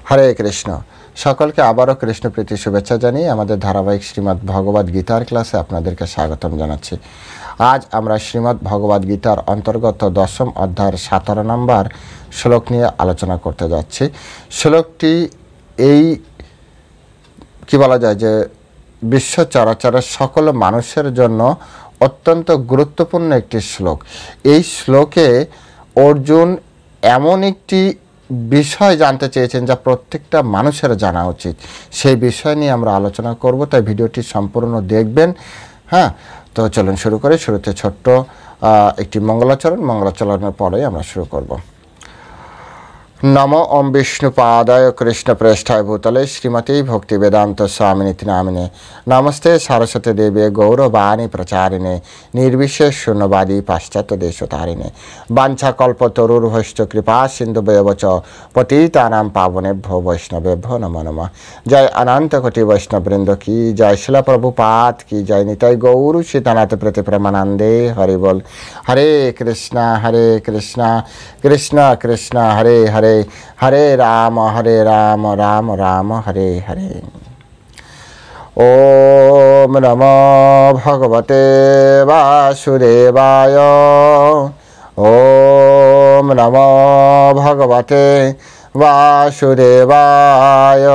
হরে কৃষ্ণ। সকলকে আবারও কৃষ্ণপ্রীতি শুভেচ্ছা জানিয়ে আমাদের ধারাবাহিক শ্রীমদ্ ভগবদ্ গীতার ক্লাসে আপনাদেরকে স্বাগতম জানাচ্ছি। আজ আমরা শ্রীমদ্ ভগবদ্ গীতার অন্তর্গত 10ম অধ্যায়ের 17 নম্বর শ্লোক নিয়ে আলোচনা করতে যাচ্ছি। শ্লোকটি এই কি বলা যায় যে বিশ্ব চরাচরের সকল মানুষের জন্য অত্যন্ত গুরুত্বপূর্ণ একটি শ্লোক। এই শ্লোকে অর্জুন এমন একটি বিষয় জানতে চেয়েছেন যা প্রত্যেকটা মানুষের জানা উচিত। সেই বিষয় নিয়ে আমরা আলোচনা করব, তাই ভিডিওটি সম্পূর্ণ দেখবেন। হ্যাঁ, তো চলুন শুরু করি। শুরুতে ছোট্ট একটি মঙ্গলাচরণের পরে আমরা শুরু করব। নমো ওম বিষ্ণুপাদায় কৃষ্ণপ্রেষ্ঠায় ভূতলে শ্রীমতী ভক্তিবেদান্ত স্বামিনীতি নামিনে নমস্তে সরস্বতী দেবে গৌরবাণী প্রচারিণে নির্বিশেষ শূন্যবাদী পাশ্চাত্য দেশতারিণে বাঞ্ছাকল্পতরুর্ভৈশ্চ কৃপা সিন্ধুভ্যেব চ পতিতানাং পাবনেভ্যো বৈষ্ণবেভ্যো নমো নমঃ। জয় অনন্ত কোটি বৈষ্ণববৃন্দ কি জয়, শিল প্রভুপাদ কি জয়, নিতাই গৌর সীতানাথ প্রতি প্রেমানন্দে হরি বল। হরে কৃষ্ণ কৃষ্ণ কৃষ্ণ হরে হরে, হরে রাম রাম রাম হরে হরে। ওম নমো ভগবতে বাসুদেবায়। ওম নমো ভগবতে বাসুদেবায়।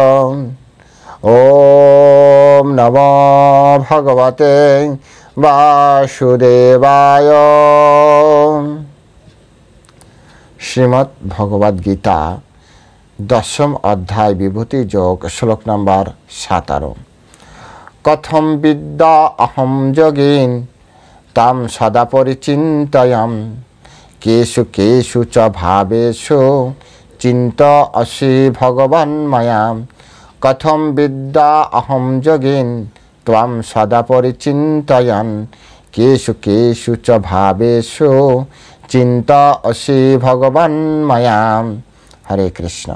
ওম নমো ভগবতে বাসুদেবায়। শ্রীমদ্ ভগবদ্ গীতা 10ম অধ্যায় বিভূতি যোগ, শ্লোক নম্বর 17। কথম বিদ্যা অহম যোগিন তাম সদা পরিচিন্তয়াম কেষু কেষু চ ভাবেষু চিন্ত অসি ভগবান মায়াম। কথম বিদ্যা অহম যোগিন ত্বম সদা পরিচিন্তয়াম কেষু কেষু চ ভাবেষু চিন্তা অসি ভগবান মায়াম। হরে কৃষ্ণ।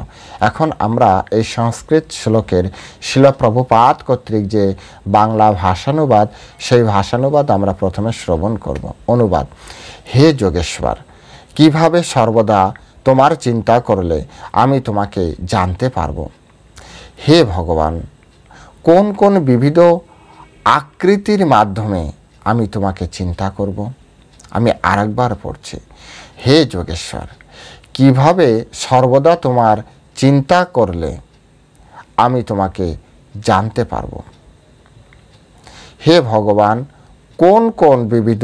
এখন আমরা এই সংস্কৃত শ্লোকের শিল প্রভুপাদ কর্তৃক যে বাংলা ভাষানুবাদ, সেই ভাষানুবাদ আমরা প্রথমে শ্রবণ করব। অনুবাদ: হে যোগেশ্বর, কিভাবে সর্বদা তোমার চিন্তা করলে আমি তোমাকে জানতে পারব? হে ভগবান, কোন কোন বিবিধ আকৃতির মাধ্যমে আমি তোমাকে চিন্তা করব? আমি আরেকবার পড়ছি। হে যোগেশ্বর, কিভাবে সর্বদা তোমার চিন্তা করলে আমি তোমাকে জানতে পারব? হে ভগবান, কোন কোন বিবিধ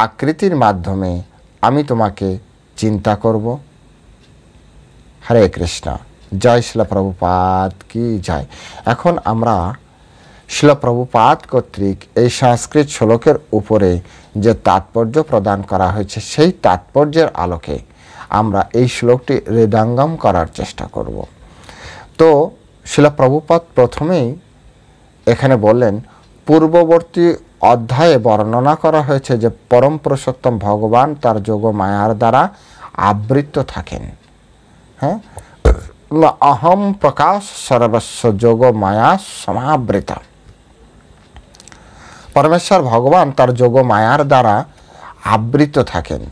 আকৃতির মাধ্যমে আমি তোমাকে চিন্তা করব? হরে কৃষ্ণ। জয় শিল প্রভুপাদ কি জয়। এখন আমরা শিল প্রভুপাদ কর্তৃক এই সংস্কৃত শ্লোকের উপরে যে তাৎপর্য প্রদান করা হয়েছে, সেই তাৎপর্যের আলোকে আমরা এই শ্লোকটি হৃদয়ঙ্গম করার চেষ্টা করব। তো শিল প্রভুপাদ প্রথমেই এখানে বললেন, পূর্ববর্তী অধ্যায়ে বর্ণনা করা হয়েছে যে পরম পুরুষোত্তম ভগবান তার যোগ মায়ার দ্বারা আবৃত থাকেন। হ্যাঁ, অহম প্রকাশ সর্বস্ব যোগ মায়া সমাবৃতা। পরমেশ্বর ভগবান তার যোগ মায়ার দ্বারা আবৃত থাকেন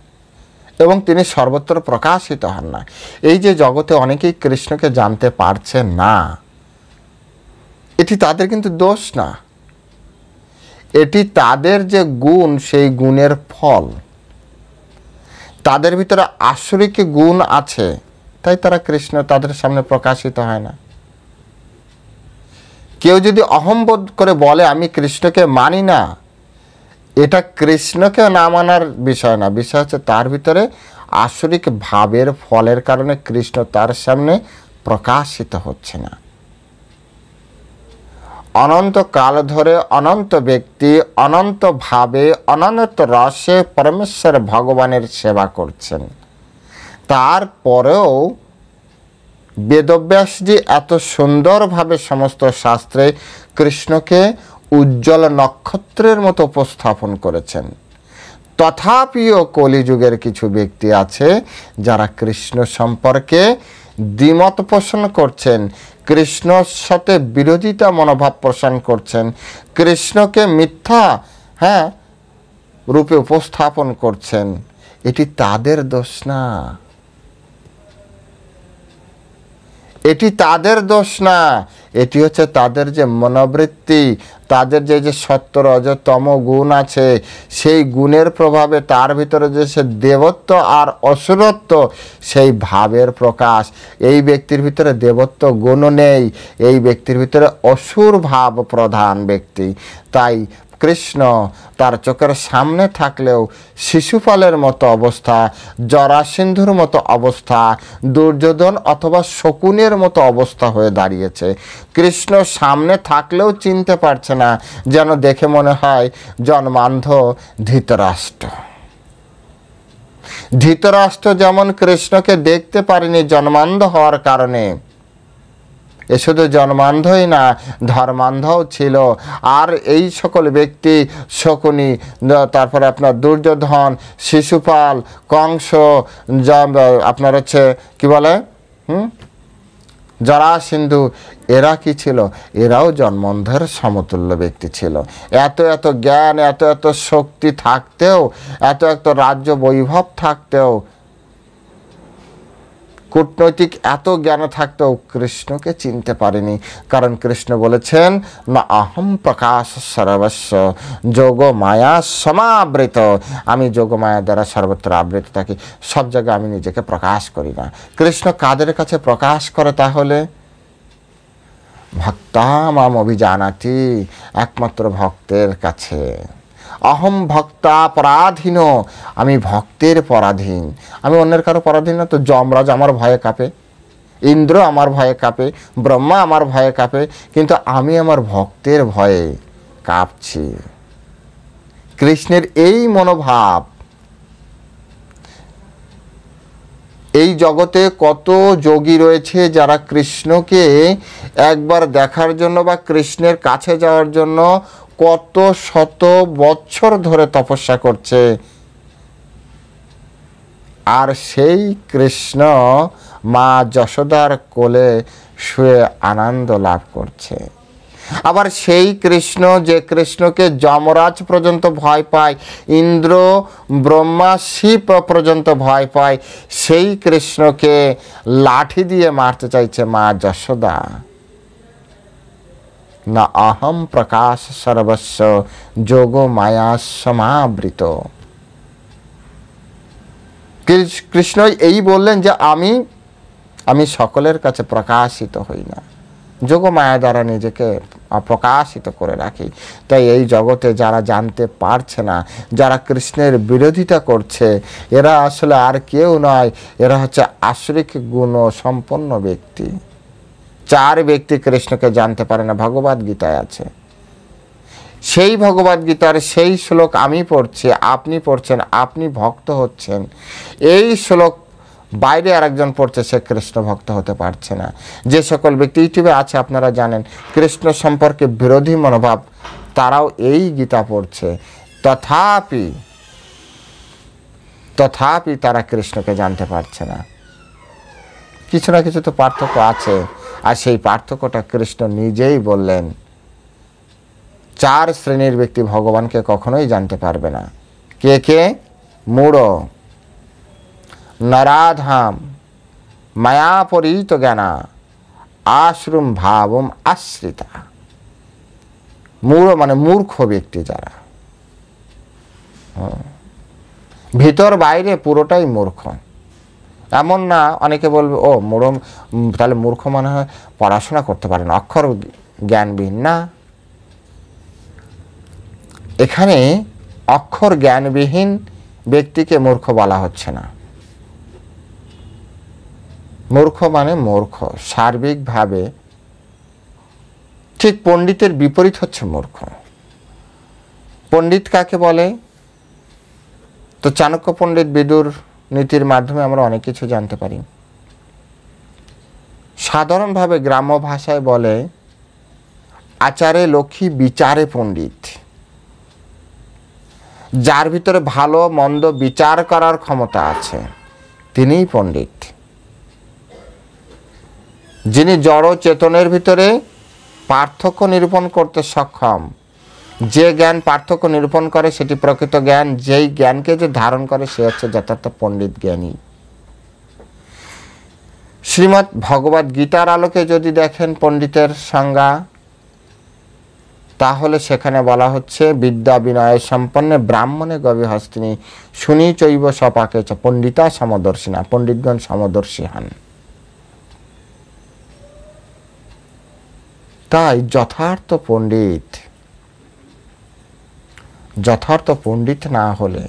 এবং তিনি সর্বত্র প্রকাশিত হন না। এই যে জগতে অনেকেই কৃষ্ণকে জানতে পারছে না, এটি তাদের কিন্তু দোষ না, এটি তাদের যে গুণ, সেই গুণের ফল। তাদের ভিতরে আসরিক গুণ আছে, তাই তারা কৃষ্ণ তাদের সামনে প্রকাশিত হয় না। কেউ যদি অহংবোধ করে বলে আমি কৃষ্ণকে মানি না, এটা কৃষ্ণকে না মানার বিষয় না, বিষয় হচ্ছে তার ভিতরে আসরিক ভাবের ফলের কারণে কৃষ্ণ তার সামনে প্রকাশিত হচ্ছে না। অনন্ত কাল ধরে অনন্ত ব্যক্তি অনন্ত ভাবে অনন্ত রসে পরমেশ্বর ভগবানের সেবা করছেন, তারপরেও বেদব্যাসজি এত সুন্দরভাবে সমস্ত শাস্ত্রে কৃষ্ণকে উজ্জ্বল নক্ষত্রের মতো উপস্থাপন করেছেন। তথাপিও কলিযুগের কিছু ব্যক্তি আছে যারা কৃষ্ণ সম্পর্কে দ্বিমত পোষণ করছেন, কৃষ্ণর সাথে বিরোধিতা মনোভাব পোষণ করছেন, কৃষ্ণকে মিথ্যা রূপে উপস্থাপন করছেন। এটি তাদের দোষ না, এটি তাদের দোষ না, এটি হচ্ছে তাদের যে মনোবৃত্তি, তাদের যে সত্য রজ তম গুণ আছে, সেই গুণের প্রভাবে তার ভিতরে যে সে দেবত্ব আর অসুরত্ব, সেই ভাবের প্রকাশ। এই ব্যক্তির ভিতরে দেবত্ব গুণও নেই, এই ব্যক্তির ভিতরে অসুর ভাব প্রধান ব্যক্তি। তাই কৃষ্ণ তার চোখের সামনে থাকলেও শিশুপালের মতো অবস্থা, জরাসিন্ধুর মতো অবস্থা, দুর্যোধন অথবা শকুনের মতো অবস্থা হয়ে দাঁড়িয়েছে। কৃষ্ণ সামনে থাকলেও চিনতে পারছে না, যেন দেখে মনে হয় জন্মান্ধ ধৃতরাষ্ট্র। ধৃতরাষ্ট্র যেমন কৃষ্ণকে দেখতে পারেনি জন্মান্ধ হওয়ার কারণে, এ শুধু জন্মান্ধই না, ধর্মান্ধও ছিল। আর এই সকল ব্যক্তি, শকুনি, তারপরে আপনার দুর্যোধন, শিশুপাল, কংস, আপনার হচ্ছে কি বলে জরাসিন্ধু, এরা কি ছিল? এরাও জন্মান্ধের সমতুল্য ব্যক্তি ছিল। এত এত জ্ঞান, এত এত শক্তি থাকতেও, এত এত রাজ্য বৈভব থাকতেও, কূটনৈতিক এত জ্ঞান থাকতেও কৃষ্ণকে চিনতে পারেনি। কারণ কৃষ্ণ বলেছেন, না অহম প্রকাশ সর্বস্ব যোগ মায়া সমাবৃত। আমি যোগ মায়া দ্বারা সর্বত্র আবৃত থাকি, সব জায়গায় আমি নিজেকে প্রকাশ করি না। কৃষ্ণ কাদের কাছে প্রকাশ করে তাহলে? ভক্তামাম অভিজানাতি, একমাত্র ভক্তের কাছে। অহম ভক্তা পরাধীন, আমি ভক্তের পরাধীন। আমি অন্যের কারো পরাধীন না। তো যমরাজ আমার ভয়ে কাঁপে, ইন্দ্র আমার ভয়ে কাঁপে, ব্রহ্মা আমার ভয়ে কাঁপে, কিন্তু আমি আমার ভক্তের ভয়ে কাঁপছি। কৃষ্ণের এই মনোভাব। এই জগতে কত যোগী রয়েছে যারা কৃষ্ণকে একবার দেখার জন্য বা কৃষ্ণের কাছে যাওয়ার জন্য কত শত বছর ধরে তপস্যা করছে, আর সেই কৃষ্ণ মা যশোদার কোলে শুয়ে আনন্দ লাভ করছে। আবার সেই কৃষ্ণ, যে কৃষ্ণকে যমরাজ পর্যন্ত ভয় পায়, ইন্দ্র, ব্রহ্মা, শিব পর্যন্ত ভয় পায়, সেই কৃষ্ণকে লাঠি দিয়ে মারতে চাইছে মা যশোদা। না অহম প্রকাশ সর্বস্ব যোগ মায়া সমাবৃত। কৃষ্ণ এই বললেন যে আমি সকলের কাছে প্রকাশিত হই না, যোগ মায়া দ্বারা নিজেকে অপ্রকাশিত করে রাখি। তাই এই জগতে যারা জানতে পারছে না, যারা কৃষ্ণের বিরোধিতা করছে, এরা আসলে আর কেউ নয়, এরা হচ্ছে আসরিক গুণ সম্পন্ন ব্যক্তি। 4 ব্যক্তি কৃষ্ণকে জানতে পারে না, ভগবদ গীতায় আছে। সেই ভগবদ গীতার সেই শ্লোক আমি পড়ছি, আপনি পড়ছেন, আপনি ভক্ত হচ্ছেন। এই শ্লোক বাইরে আরেকজন পড়ছে, সে কৃষ্ণ ভক্ত হতে পারছে না। যে সকল ব্যক্তি ইউটিউবে আছে, আপনারা জানেন, কৃষ্ণ সম্পর্কে বিরোধী মনোভাব, তারাও এই গীতা পড়ছে, তথাপি তারা কৃষ্ণকে জানতে পারছে না। কিছু না কিছু তো পার্থক্য আছে, আর সেই পার্থক্যটা কৃষ্ণ নিজেই বললেন। 4 শ্রেণীর ব্যক্তি ভগবানকে কখনোই জানতে পারবে না। কে কে? মূঢ়, নরাধাম, মায়াপরিত জ্ঞানা, আশ্রম ভাবম আশ্রিতা। মূঢ় মানে মূর্খ ব্যক্তি যারা, ভিতর বাইরে পুরোটাই মূর্খ। এমন না, অনেকে বলবে ও মূঢ়, তাহলে মূর্খ মনে হয় পড়াশোনা করতে পারে না, অক্ষর জ্ঞানবিহীন। না, এখানে অক্ষর জ্ঞানবিহীন ব্যক্তিকে মূর্খ বলা হচ্ছে না। মূর্খ মানে মূর্খ সার্বিকভাবে, ঠিক পণ্ডিতের বিপরীত হচ্ছে মূর্খ। পণ্ডিত কাকে বলে? তো চাণক্য পণ্ডিত বিদুর নীতির মাধ্যমে আমরা অনেক কিছু জানতে পারি। সাধারণভাবে গ্রাম্য ভাষায় বলে, আচারে লক্ষ্মী বিচারে পণ্ডিত। যার ভিতরে ভালো মন্দ বিচার করার ক্ষমতা আছে, তিনিই পণ্ডিত। যিনি জড় চেতনের ভিতরে পার্থক্য নিরূপণ করতে সক্ষম, যে জ্ঞান পার্থক্য নিরূপণ করে সেটি প্রকৃত জ্ঞান, যেই জ্ঞানকে যে ধারণ করে সে হচ্ছে যথার্থ পণ্ডিত জ্ঞানী। শ্রীমদ্ ভগবদ গীতার আলোকে যদি দেখেন পণ্ডিতের সংজ্ঞা, তাহলে সেখানে বলা হচ্ছে বিদ্যা বিনয় সম্পন্নে ব্রাহ্মণে গভী হস্তিনী শুনি চৈব সপাকে চ পণ্ডিতা সমদর্শিনা, পণ্ডিতগণ সমদর্শী হন। তাই যথার্থ পণ্ডিত না হলে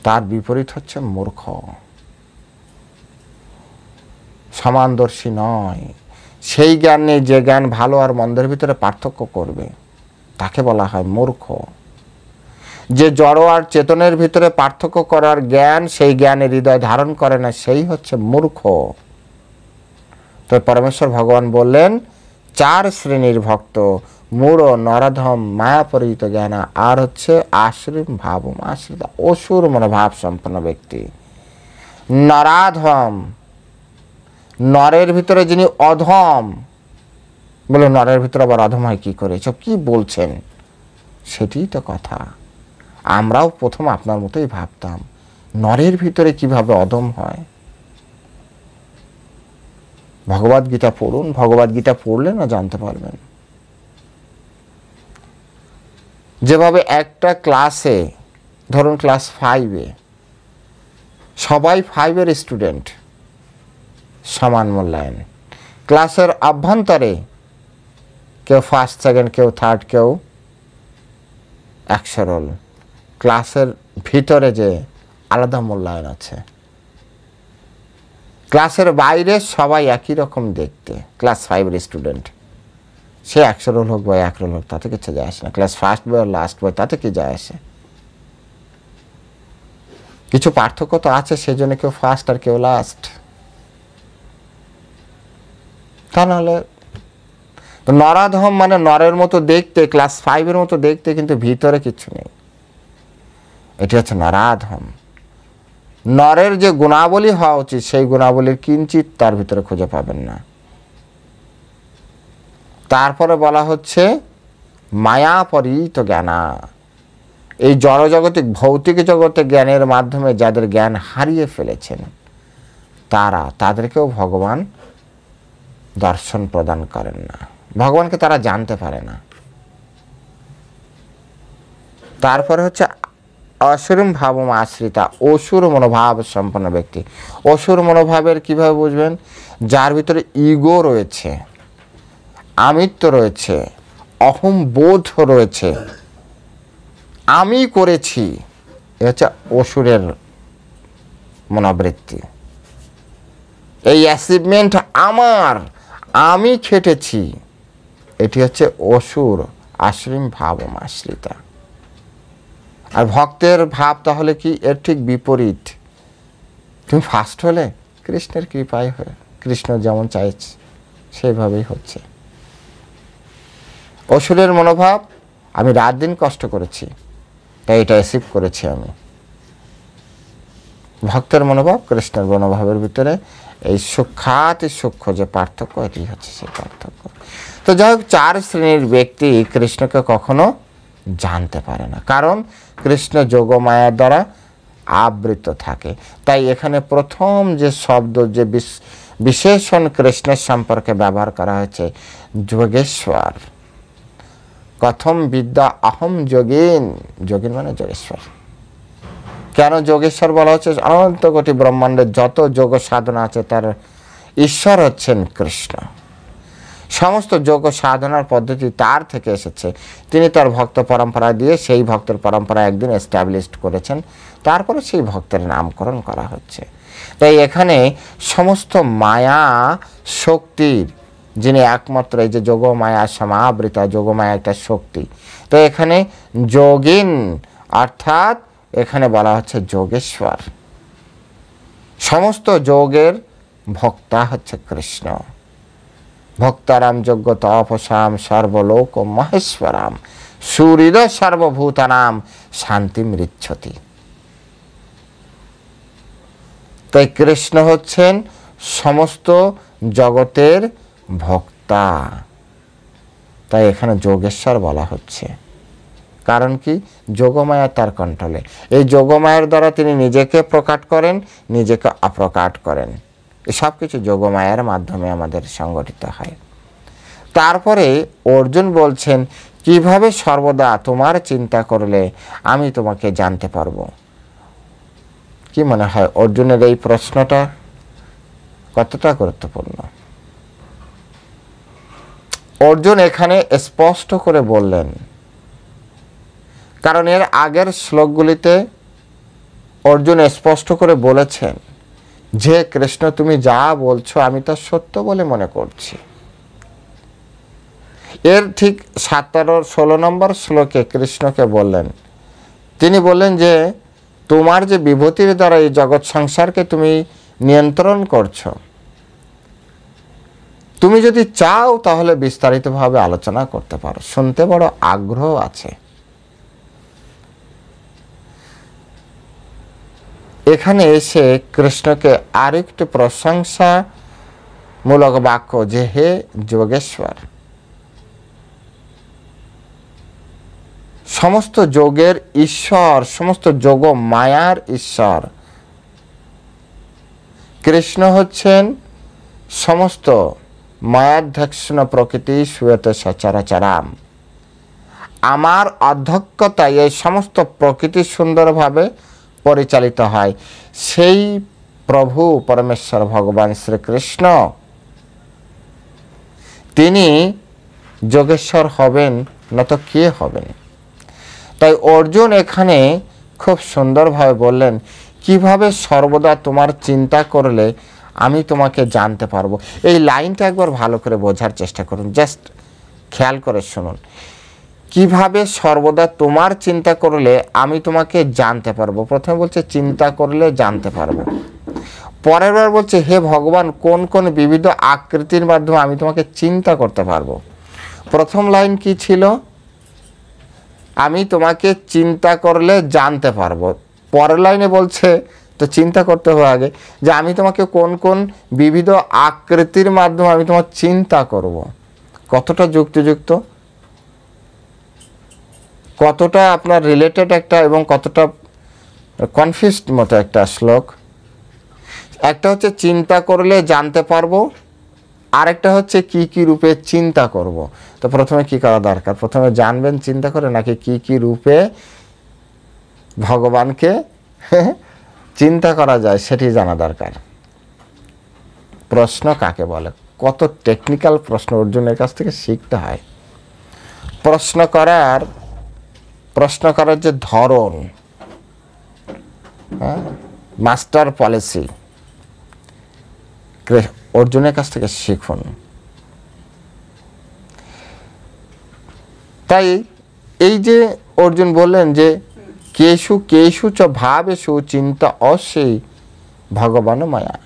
তার বিপরীত হচ্ছে মূর্খ, সমানদর্শী নয়। সেই জ্ঞান নেই যে জ্ঞান ভালো আর মন্দের ভিতরে পার্থক্য করবে, তাকে বলা হয় মূর্খ। যে জড় আর চেতনের ভিতরে পার্থক্য করার জ্ঞান, সেই জ্ঞানের হৃদয় ধারণ করে না, সেই হচ্ছে মূর্খ। তো পরমেশ্বর ভগবান বললেন 4 শ্রেণীর ভক্ত, মূঢ়, নরাধম, মায়াপরিহিত জ্ঞান, আর হচ্ছে আশ্রিম ভাবম আশ্রিতা, অসুর মনোভাব সম্পন্ন ব্যক্তি। নরাধম, নরের ভিতরে যিনি অধম, বলে নরের ভিতরে আবার অধম হয় কি করে, সব কি বলছেন? সেটাই তো কথা। আমরাও প্রথম আপনার মতোই ভাবতাম, নরের ভিতরে কিভাবে অধম হয়। ভগবদ গীতা পড়ুন, ভগবদ গীতা পড়লে না জানতে পারবেন। যেভাবে একটা ক্লাসে, ধরুন ক্লাস 5-এ, সবাই 5-এর স্টুডেন্ট, সমান মূল্যায়ন। ক্লাসের অভ্যন্তরে কেউ ফার্স্ট, সেকেন্ড, কেউ থার্ড, কেউ 100 রোল। ক্লাসের ভিতরে যে আলাদা মূল্যায়ন আছে। ক্লাসের বাইরে সবাই একই রকম দেখতে, ক্লাস 5-এর স্টুডেন্ট, সে 100 রোল হোক বা 1 রোল হোক, তাতে কিছু যায় আসে না। ক্লাস ফার্স্ট বয় আর লাস্ট বয়, তাতে কি যায় আসে? কিছু পার্থক্য তো আছে, সেজন্য কেউ ফার্স্ট আর কেউ লাস্ট। তা নাহলে নরাধম মানে নরের মতো দেখতে, ক্লাস 5-এর মতো দেখতে, কিন্তু ভিতরে কিছু নেই, এটি হচ্ছে নরাধম। নরের যে গুণাবলী হওয়া উচিত, সেই গুণাবলীর কিঞ্চিত তার ভিতরে খুঁজে পাবেন না। তারপরে বলা হচ্ছে মায়াপরিহিত জ্ঞানা, এই জড়জগতিক ভৌতিক জগতে জ্ঞানের মাধ্যমে যাদের জ্ঞান হারিয়ে ফেলেছেন, তাদেরকেও ভগবান দর্শন প্রদান করেন না, ভগবানকে তারা জানতে পারে না। তারপরে হচ্ছে অসুরম ভাবম আশ্রিতা, অসুর মনোভাব সম্পন্ন ব্যক্তি। অসুর মনোভাবের কিভাবে বুঝবেন? যার ভিতরে ইগো রয়েছে, আমিত্ব রয়েছে, অহম বোধ রয়েছে, আমি করেছি, এ হচ্ছে অসুরের মনোবৃত্তি। এই অ্যাচিভমেন্ট আমার, আমি খেটেছি, এটি হচ্ছে অসুর আশ্রিম ভাবম আশ্রিতা। আর ভক্তের ভাব তাহলে কি? এর ঠিক বিপরীত। তুমি ফার্স্ট হলে কৃষ্ণের কৃপায় হয়ে, কৃষ্ণ যেমন চাইছে সেইভাবেই হচ্ছে। অসুরের মনোভাব, আমি রাত দিন কষ্ট করেছি, তাই এটা অ্যাচিভ করেছি আমি। ভক্তের মনোভাব, কৃষ্ণের মনোভাবের ভিতরে এই সূক্ষ্মাতি সূক্ষ্ম যে পার্থক্য, এটি হচ্ছে সেই পার্থক্য। তো যাই হোক, 4 শ্রেণীর ব্যক্তি কৃষ্ণকে কখনো জানতে পারে না, কারণ কৃষ্ণ যোগমায়ার দ্বারা আবৃত থাকে। তাই এখানে প্রথম যে শব্দ, যে বিশেষণ কৃষ্ণের সম্পর্কে ব্যবহার করা হয়েছে, যোগেশ্বর। কথম বিদ্যা অহম যোগিন, যোগিন মানে যোগেশ্বর। কেন যোগেশ্বর বলা হচ্ছে? অনন্ত কোটি ব্রহ্মাণ্ডের যত যোগ সাধনা আছে, তার ঈশ্বর হচ্ছেন কৃষ্ণ। সমস্ত যোগ সাধনার পদ্ধতি তার থেকে এসেছে। তিনি তার ভক্ত পরম্পরা দিয়ে সেই ভক্তের পরম্পরা একদিন এস্টাবলিশড করেছেন, তারপরে সেই ভক্তের নামকরণ করা হচ্ছে। তাই এখানে সমস্ত মায়া শক্তির যিনি একমাত্র, এই যে যোগমায়া সমাবৃতা, যোগমায়া একটা শক্তি। তো এখানে যোগিন অর্থাৎ এখানে বলা হচ্ছে যোগেশ্বর। সমস্ত যোগের ভক্তা হচ্ছে কৃষ্ণ। ভক্তারাম যজ্ঞ তপসাম সর্বলোক মহেশ্বরাম সুহৃদ সর্বভূতানাম শান্তি মৃচ্ছতি। তাই কৃষ্ণ হচ্ছেন সমস্ত জগতের ভক্তা, তাই এখানে যোগেশ্বর বলা হচ্ছে। কারণ কি? যোগমায়া তার কন্ট্রোলে। এই যোগমায়ার দ্বারা তিনি নিজেকে প্রকাট করেন, নিজেকে অপ্রকাট করেন। সব কিছু যোগমায়ার মাধ্যমে আমাদের সংগঠিত হয়। তারপরে অর্জুন বলছেন, কিভাবে সর্বদা তোমার চিন্তা করলে আমি তোমাকে জানতে পারবো? কি মনে হয় অর্জুনের এই প্রশ্নটা কতটা গুরুত্বপূর্ণ? অর্জুন এখানে স্পষ্ট করে বললেন, কারণ এর আগের শ্লোকগুলিতে অর্জুন স্পষ্ট করে বলেছেন যে কৃষ্ণ তুমি যা বলছো আমি তা সত্য বলে মনে করছি। এর ঠিক 17-16 নম্বর শ্লোকে কৃষ্ণকে বললেন, তিনি বললেন যে তোমার যে বিভূতির দ্বারা এই জগৎ সংসারকে তুমি নিয়ন্ত্রণ করছো, তুমি যদি চাও তাহলে বিস্তারিতভাবে আলোচনা করতে পারো, শুনতে বড় আগ্রহ আছে। এখানে এসে কৃষ্ণকে আরেকটি প্রশংসামূলক বাক্য, যে হে যোগেশ্বর, সমস্ত যোগের ঈশ্বর, সমস্ত যোগ মায়ার ঈশ্বর কৃষ্ণ হচ্ছেন সমস্ত মায়াধ্যক্ষণ প্রকৃতি শ্রূয়তে সচরাচরাম। আমার অধ্যক্ষতায় এই সমস্ত প্রকৃতি সুন্দরভাবে পরিচালিত হয়। সেই প্রভু পরমেশ্বর ভগবান শ্রীকৃষ্ণ তিনি যোগেশ্বর হবেন, না তো কে হবেন? তাই অর্জুন এখানে খুব সুন্দরভাবে বললেন, কিভাবে সর্বদা তোমার চিন্তা করলে আমি তোমাকে জানতে পারবো। এই লাইনটা একবার ভালো করে বোঝার চেষ্টা করুন, জাস্ট খেয়াল করে শুনুন। কিভাবে সর্বদা তোমার চিন্তা করলে আমি তোমাকে জানতে পারবো। প্রথমে বলছে চিন্তা করলে জানতে পারবো, পরের বার বলছে হে ভগবান কোন কোন বিবিধ আকৃতির মাধ্যমে আমি তোমাকে চিন্তা করতে পারবো। প্রথম লাইন কি ছিল? আমি তোমাকে চিন্তা করলে জানতে পারবো। পরের লাইনে বলছে, তো চিন্তা করতে হবে আগে, যে আমি তোমাকে কোন কোন বিবিধ আকৃতির মাধ্যমে আমি তোমার চিন্তা করব। কতটা যুক্তিযুক্ত, কতটা আপনার রিলেটেড একটা, এবং কতটা কনফিউজড মতো একটা শ্লোক। একটা হচ্ছে চিন্তা করলে জানতে পারবো, আরেকটা হচ্ছে কি কি রূপে চিন্তা করব। তো প্রথমে কি করা দরকার? প্রথমে জানবেন চিন্তা করে, নাকি কি কি রূপে ভগবানকে চিন্তা করা যায় সেটি জানা দরকার। প্রশ্ন কাকে বলে? কত টেকনিক্যাল প্রশ্ন অর্জুনের কাছ থেকে শিখতে হয়। প্রশ্ন করার যে ধরন, মাস্টার পলিসি অর্জুনের কাছ থেকে শিখুন। তাই এই যে অর্জুন বললেন যে কেশু কেশু চ ভাবেষু চিন্তা অসেই ভগবান মায়া।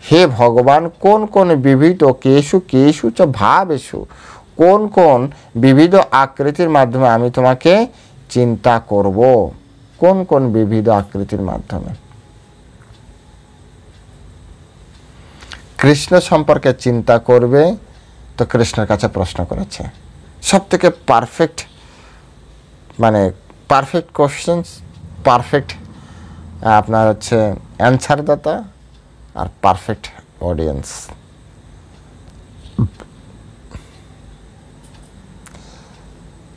হে ভগবান কোন কোন বিবিধ কেশু কেশু চ ভাবেষু, কোন কোন বিবিধ আকৃতির মাধ্যমে আমি তোমাকে চিন্তা করব। কোন কোন বিবিধ আকৃতির মাধ্যমে? কৃষ্ণ সম্পর্কে চিন্তা করবে, তো কৃষ্ণের কাছে প্রশ্ন করেছে। সব থেকে পারফেক্ট, মানে পারফেক্ট কোশ্চেন্স, পারফেক্ট আপনার হচ্ছে অ্যান্সার দাতা, আর পারফেক্ট অডিয়েন্স।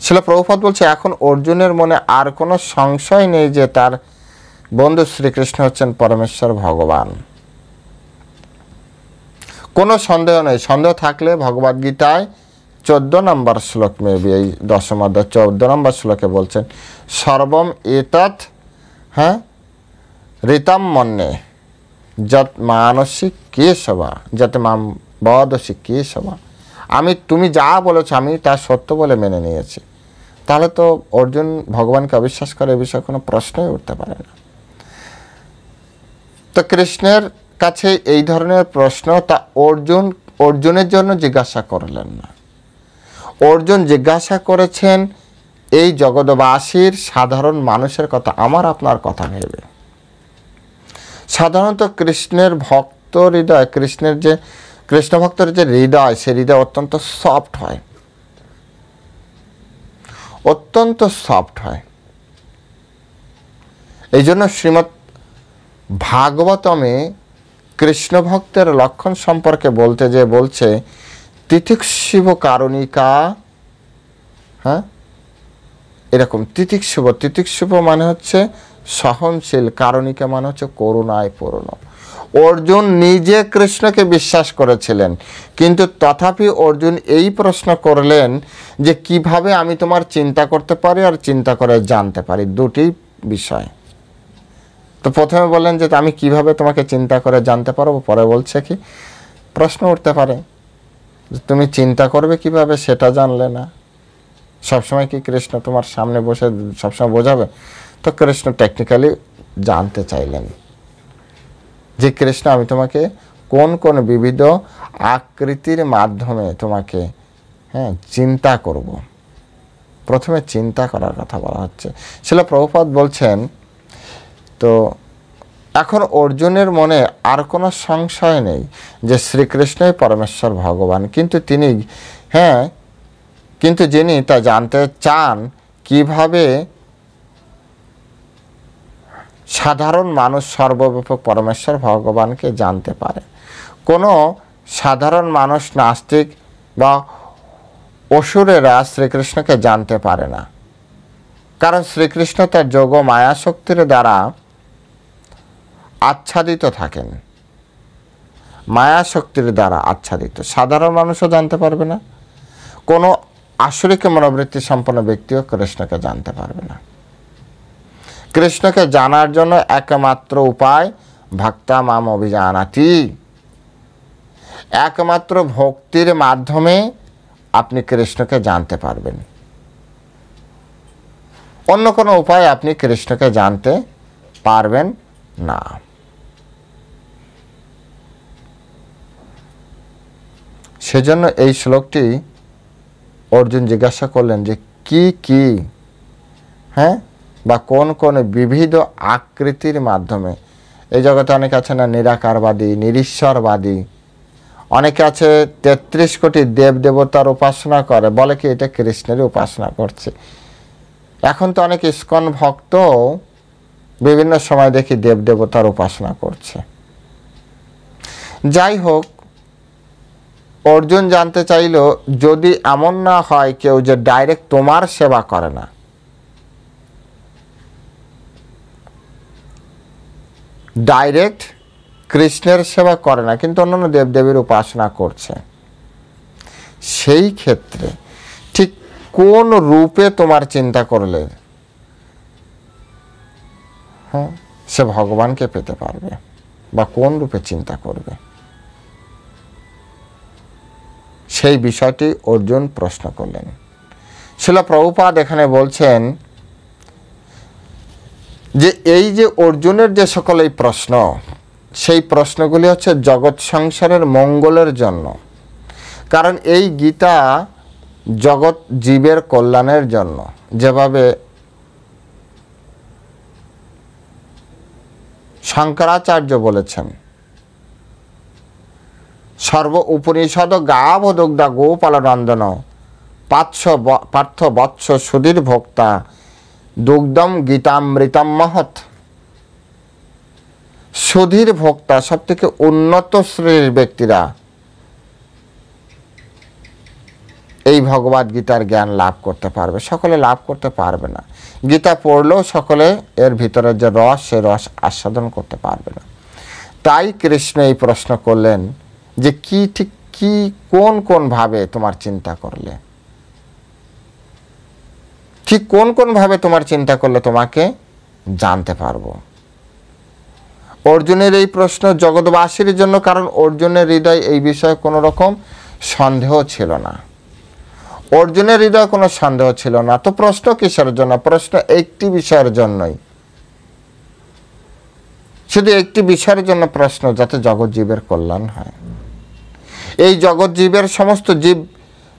শিল প্রভুপাদ বলছে, এখন অর্জুনের মনে আর কোনো সংশয় নেই যে তার বন্ধু শ্রীকৃষ্ণ হচ্ছেন পরমেশ্বর ভগবান। কোনো সন্দেহ নেই। সন্দেহ থাকলে ভগবদ্গীতায় 14 নম্বর শ্লোক, মেবি এই 10ম অধ্যায় 14 নম্বর শ্লোকে বলছেন, সর্বম এতৎ ঋতম মন্যে যত মানসিক কেশবা যত মাম বদসি কেশবা। তুমি যা বলেছো আমি তা সত্য বলে মেনে নিয়েছি। তাহলে তো অর্জুন ভগবানকে অবিশ্বাস করে এ বিষয়ে কোনো প্রশ্নই উঠতে পারে না। তো কৃষ্ণের কাছে এই ধরনের প্রশ্ন তা অর্জুনের জন্য জিজ্ঞাসা করলেন না। অর্জুন জিজ্ঞাসা করেছেন এই জগৎবাসীর সাধারণ মানুষের কথা, আমার আপনার কথা ভেবে। সাধারণত কৃষ্ণের ভক্ত হৃদয়, কৃষ্ণ ভক্তের যে হৃদয়, সে হৃদয় অত্যন্ত সফট হয়, অত্যন্ত সফট হয়। এই জন্য শ্রীমদ্ ভাগবতমে কৃষ্ণ ভক্তের লক্ষণ সম্পর্কে বলতে যে বলছে তিতিক্ষুব কারণিকা, হ্যাঁ, এরকম তিতিক্ষুব মানে হচ্ছে সহনশীল, কারণিকা মানে হচ্ছে করুণায় পূর্ণ। অর্জুন নিজে কৃষ্ণকে বিশ্বাস করেছিলেন, কিন্তু তথাপি অর্জুন এই প্রশ্ন করলেন যে কিভাবে আমি তোমার চিন্তা করতে পারি আর চিন্তা করে জানতে পারি, দুটি বিষয়। তো প্রথমে বললেন যে আমি কিভাবে তোমাকে চিন্তা করে জানতে পারবো, পরে বলছে কি প্রশ্ন উঠতে পারে তুমি চিন্তা করবে কিভাবে সেটা জানলে না। সবসময় কি কৃষ্ণ তোমার সামনে বসে সবসময় বোঝাবে? তো কৃষ্ণ টেকনিক্যালি জানতে চাইলেন যে কৃষ্ণ আমি তোমাকে কোন কোন বিবিধ আকৃতির মাধ্যমে তোমাকে, হ্যাঁ, চিন্তা করব। প্রথমে চিন্তা করার কথা বলা হচ্ছে। শিলা প্রভুপাদ বলছেন, তো এখন অর্জুনের মনে আর কোনো সংশয় নেই যে শ্রীকৃষ্ণই পরমেশ্বর ভগবান, কিন্তু তিনি, হ্যাঁ, কিন্তু যিনি তা জানতে চান কিভাবে সাধারণ মানুষ সর্বব্যাপক পরমেশ্বর ভগবানকে জানতে পারে। কোনো সাধারণ মানুষ, নাস্তিক বা অসুরেরা শ্রীকৃষ্ণকে জানতে পারে না, কারণ শ্রীকৃষ্ণ তার যোগ মায়া শক্তির দ্বারা আচ্ছাদিত থাকেন, মায়া শক্তির দ্বারা আচ্ছাদিত। সাধারণ মানুষও জানতে পারবে না, কোনো আসরিক মনোবৃত্তি সম্পন্ন ব্যক্তিও কৃষ্ণকে জানতে পারবে না। কৃষ্ণকে জানার জন্য একমাত্র উপায় ভক্তা মাম অভিজানাতি, একমাত্র ভক্তির মাধ্যমে আপনি কৃষ্ণকে জানতে পারবেন। অন্য কোনো উপায় আপনি কৃষ্ণকে জানতে পারবেন না। সেজন্য এই শ্লোকটি অর্জুন জিজ্ঞাসা করলেন যে কি কি, হ্যাঁ, বা কোন কোন বিবিধ আকৃতির মাধ্যমে। এই জগতে অনেকে আছে না নিরাকারবাদী, নিরীশ্বরবাদী, অনেকে আছে ৩৩ কোটি দেব দেবতার উপাসনা করে, বলে কি এটা কৃষ্ণেরই উপাসনা করছে। এখন তো অনেক ইস্কন ভক্ত বিভিন্ন সময় দেখি দেব দেবতার উপাসনা করছে। যাই হোক, অর্জুন জানতে চাইল যদি এমন না হয় কেউ যে ডাইরেক্ট তোমার সেবা করে না, ডাইরেক্ট কৃষ্ণের সেবা করে না, কিন্তু অন্যান্য দেবদেবীর উপাসনা করছে, সেই ক্ষেত্রে ঠিক কোন রূপে তোমার চিন্তা করলে, হ্যাঁ, সে ভগবানকে পেতে পারবে, বা কোন রূপে চিন্তা করবে, সেই বিষয়টি অর্জুন প্রশ্ন করলেন। শিলা প্রভুপাদ এখানে বলছেন যে এই যে অর্জুনের যে সকল এই প্রশ্ন, সেই প্রশ্নগুলি হচ্ছে জগৎ সংসারের মঙ্গলের জন্য। কারণ এই গীতা জগৎ জীবের কল্যাণের জন্য। যেভাবে শঙ্করাচার্য বলেছেন, সর্ব উপনিষদ গাব দুগ্ধা গোপাল নন্দন পার্থ বৎস সুধীর ভোক্তা দুগ্ধম গীতামৃতম মহৎ। সুধীর ভোক্তা, সব থেকে উন্নত শ্রেণীর ব্যক্তিরা এই ভগবদ গীতার জ্ঞান লাভ করতে পারবে, সকলে লাভ করতে পারবে না। গীতা পড়লেও সকলে এর ভিতরে যে রস, সে রস আস্বাদন করতে পারবে না। তাই কৃষ্ণ এই প্রশ্ন করলেন যে কি ঠিক কি কোন কোন ভাবে তোমার চিন্তা করলে, ঠিক কোন কোন ভাবে তোমার চিন্তা করলে তোমাকে জানতে পারবো। অর্জুনের এই প্রশ্ন জগৎবাসীর জন্য, কারণ অর্জুনের হৃদয় এই বিষয়ে কোনো রকম সন্দেহ ছিল না। অর্জুনের হৃদয় কোনো সন্দেহ ছিল না। তো প্রশ্ন কিসের জন্য? প্রশ্ন একটি বিষয়ের জন্যই, শুধু একটি বিষয়ের জন্য প্রশ্ন, যাতে জগৎ জীবের কল্যাণ হয়। এই জগৎ জীবের সমস্ত জীব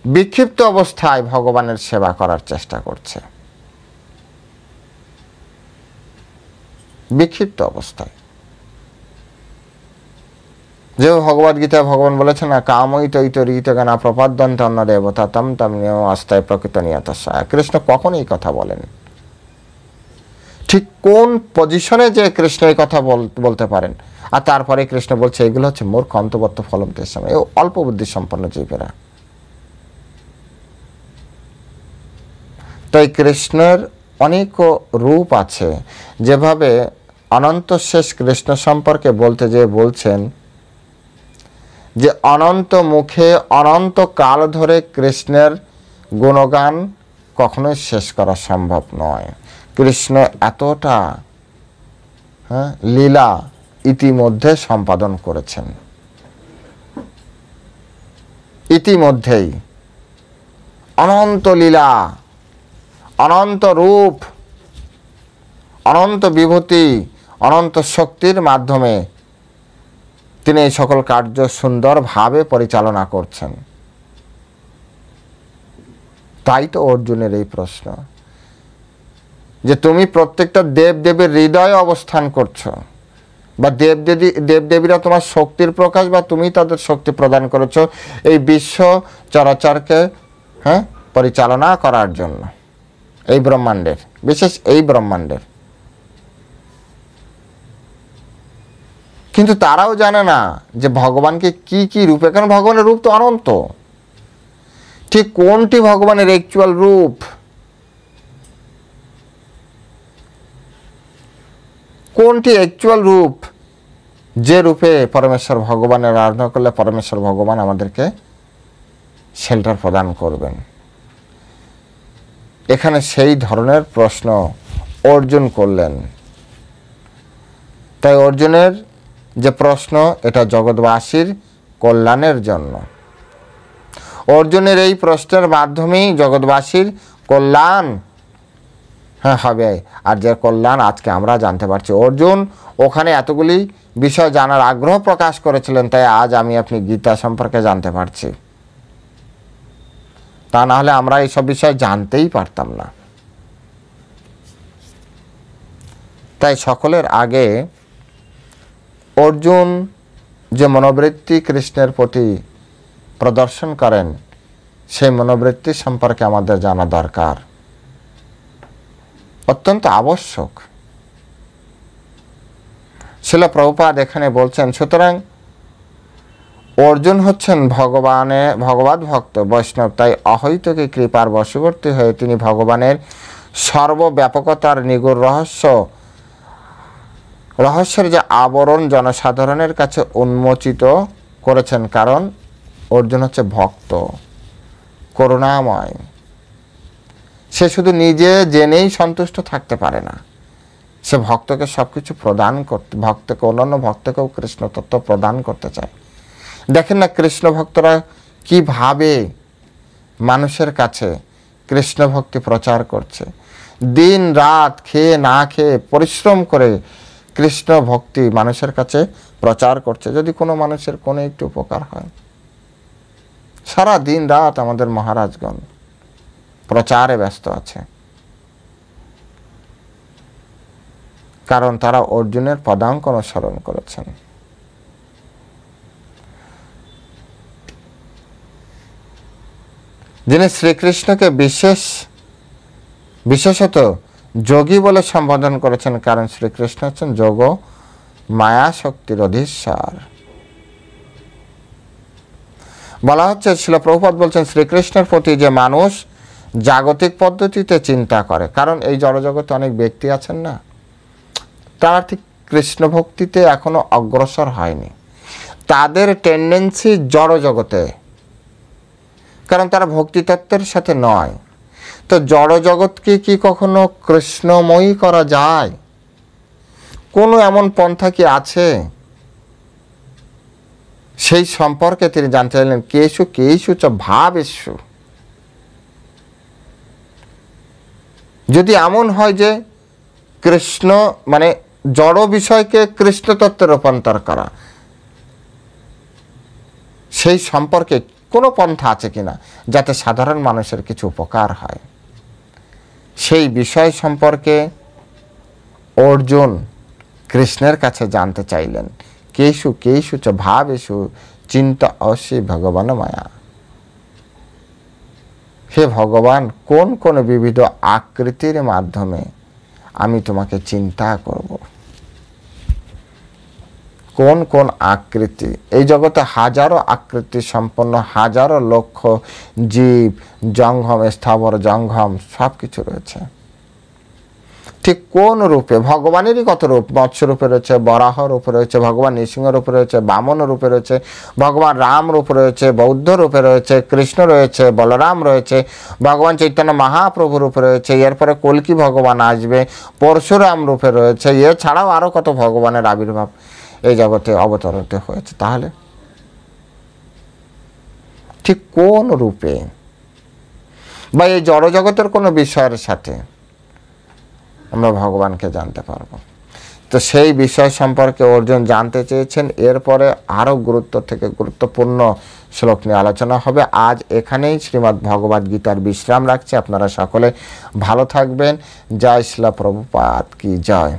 বিক্ষিপ্ত অবস্থায় ভগবানের সেবা করার চেষ্টা করছে, বিক্ষিপ্ত অবস্থায়। যে ভগবদ গীতায় ভগবান বলেছেন না, কামই তৈতরিত জ্ঞানা প্রপাদ্যন্ত অন্য দেবতা তম তম নিয়ম আস্থায় প্রকৃত নিয়তস্যায়। কৃষ্ণ কখন এই কথা বলেন? ঠিক কোন পজিশনে যে কৃষ্ণ এই কথা বলতে পারেন? আর তারপরে কৃষ্ণ বলছে এগুলো হচ্ছে মূর্খ অন্তবর্ত ফলম তেষাম, এই অল্প বুদ্ধি সম্পন্ন জীবেরা। তাই কৃষ্ণের অনেক রূপ আছে। যেভাবে অনন্ত শেষ কৃষ্ণ সম্পর্কে বলতে যে বলছেন যে অনন্ত মুখে অনন্ত কাল ধরে কৃষ্ণের গুণগান কখনোই শেষ করা সম্ভব নয়। কৃষ্ণ এতটা লীলা ইতিমধ্যে সম্পাদন করেছেন, ইতিমধ্যেই অনন্ত লীলা, অনন্ত রূপ, অনন্ত বিভূতি, অনন্ত শক্তির মাধ্যমে তিনি এই সকল কার্য সুন্দরভাবে পরিচালনা করছেন। তাই তো অর্জুনের এই প্রশ্ন যে তুমি প্রত্যেকটা দেবদেবীর হৃদয়ে অবস্থান করছো, বা দেবদেবীরা তোমার শক্তির প্রকাশ, বা তুমি তাদের শক্তি প্রদান করেছো এই বিশ্ব চরাচরকে পরিচালনা করার জন্য, এই ব্রহ্মাণ্ডের, বিশেষ এই ব্রহ্মাণ্ডের। কিন্তু তারাও জানে না যে ভগবানকে কি কি রূপে, কারণ ভগবানের রূপ তো অনন্ত। ঠিক কোনটি ভগবানের অ্যাকচুয়াল রূপ, কোনটি অ্যাকচুয়াল রূপ, যে রূপে পরমেশ্বর ভগবানের আরাধনা করলে পরমেশ্বর ভগবান আমাদেরকে শেল্টার প্রদান করবেন। এখানে সেই ধরনের প্রশ্ন অর্জুন করলেন। তাই অর্জুনের যে প্রশ্ন এটা জগৎবাসীর কল্যাণের জন্য। অর্জুনের এই প্রশ্নের মাধ্যমেই জগৎবাসীর কল্যাণ হবে। আর যে কল্যাণ আজকে আমরা জানতে পারছি। অর্জুন ওখানে এতগুলি বিষয় জানার আগ্রহ প্রকাশ করেছিলেন, তাই আজ আমি আপনি গীতা সম্পর্কে জানতে পারছি। তা না হলে আমরা এইসব বিষয় জানতেই পারতাম না। তাই সকলের আগে অর্জুন যে মনোবৃত্তি কৃষ্ণের প্রতি প্রদর্শন করেন, সেই মনোবৃত্তি সম্পর্কে আমাদের জানা দরকার, অত্যন্ত আবশ্যক। শিল প্রভুপাদ এখানে বলছেন, সুতরাং অর্জুন হচ্ছেন ভগবদ ভক্ত বৈষ্ণব, তাই অহৈতুকী কৃপার বশবর্তী হয়ে তিনি ভগবানের সর্বব্যাপকতার নিগুড় রহস্যের যে আবরণ জনসাধারণের কাছে উন্মোচিত করেছেন। কারণ অর্জুন হচ্ছে ভক্ত, করুণাময়। সে শুধু নিজে জেনেই সন্তুষ্ট থাকতে পারে না, সে ভক্তকে সবকিছু প্রদান করতে, ভক্তকে অন্যান্য ভক্তকেও কৃষ্ণ তত্ত্ব প্রদান করতে চায়। দেখেন না কৃষ্ণ ভক্তরা কিভাবে মানুষের কাছে কৃষ্ণ ভক্তি প্রচার করছে। দিন রাত খেয়ে না খেয়ে পরিশ্রম করে কৃষ্ণ ভক্তি মানুষের কাছে প্রচার করছে। যদি কোনো মানুষের কোনো একটু উপকার হয়, সারা দিন রাত আমাদের মহারাজগণ প্রচারে ব্যস্ত আছে। কারণ তারা অর্জুনের পদাঙ্ক অনুসরণ করেছেন। যিনি শ্রীকৃষ্ণকে বিশেষত যোগী বলে সম্বোধন করেছেন, কারণ শ্রীকৃষ্ণ হচ্ছেন যোগ মায়া শক্তির অধীশ্বর। বলা হচ্ছে, শিল প্রভুপাদ বলছেন, শ্রীকৃষ্ণের প্রতি যে মানুষ জাগতিক পদ্ধতিতে চিন্তা করে, কারণ এই জড়জগতে অনেক ব্যক্তি আছেন না, তারা ঠিক কৃষ্ণ ভক্তিতে এখনো অগ্রসর হয়নি। তাদের টেন্ডেন্সি জড়জগতে, কারণ তারা ভক্তিতত্ত্বের সাথে নয়। তো জড়জগৎকে কি কখনো কৃষ্ণময়ী করা যায়? কোনো এমন পন্থা কি আছে? সেই সম্পর্কে তিনি জানতে চাইলেন। কেষু চ ভাবেষু। যদি এমন হয় যে কৃষ্ণ মানে জড় বিষয়কে কৃষ্ণ তত্ত্বে রূপান্তর করা, সেই সম্পর্কে কোনো পন্থা আছে কিনা যাতে সাধারণ মানুষের কিছু উপকার হয়, সেই বিষয় সম্পর্কে অর্জুন কৃষ্ণের কাছে জানতে চাইলেন। কেষু কেষু চ ভাবেষু চিন্তা অসি ভগবান মায়া। হে ভগবান, কোন কোন বিবিধ আকৃতির মাধ্যমে আমি তোমাকে চিন্তা করব। কোন কোন আকৃতি, এই জগতে হাজারো আকৃতি সম্পন্ন হাজারো লক্ষ জীব, জঙ্গম স্থাবর জঙ্গম সব কিছু রয়েছে। ঠিক কোন রূপে, ভগবানেরই কত রূপ, মৎস্য রূপে রয়েছে, বরাহ রূপে রয়েছে, ভগবান নৃসিংহ রূপে রয়েছে, বামন রূপে রয়েছে, ভগবান রাম রূপে রয়েছে, বৌদ্ধ রূপে রয়েছে, কৃষ্ণ রয়েছে, বলরাম রয়েছে, ভগবান চৈতন্য মহাপ্রভু রূপে রয়েছে, এরপরে কল্কি ভগবান আসবে, পরশুরাম রূপে রয়েছে, এছাড়াও আরও কত ভগবানের আবির্ভাব এই জগতে অবতরিত হয়েছে। তাহলে ঠিক কোন রূপে বা এই জড়জগতের কোনো বিষয়ের সাথে আমরা ভগবানকে জানতে পারবো? তো সেই বিষয় সম্পর্কে অর্জুন জানতে চেয়েছেন। এরপরে আরও গুরুত্ব থেকে গুরুত্বপূর্ণ শ্লোক নিয়ে আলোচনা হবে। আজ এখানেই শ্রীমদ্ ভগবদ গীতার বিশ্রাম রাখছি। আপনারা সকলে ভালো থাকবেন। জয় শ্রীল প্রভুপাদ কি জয়।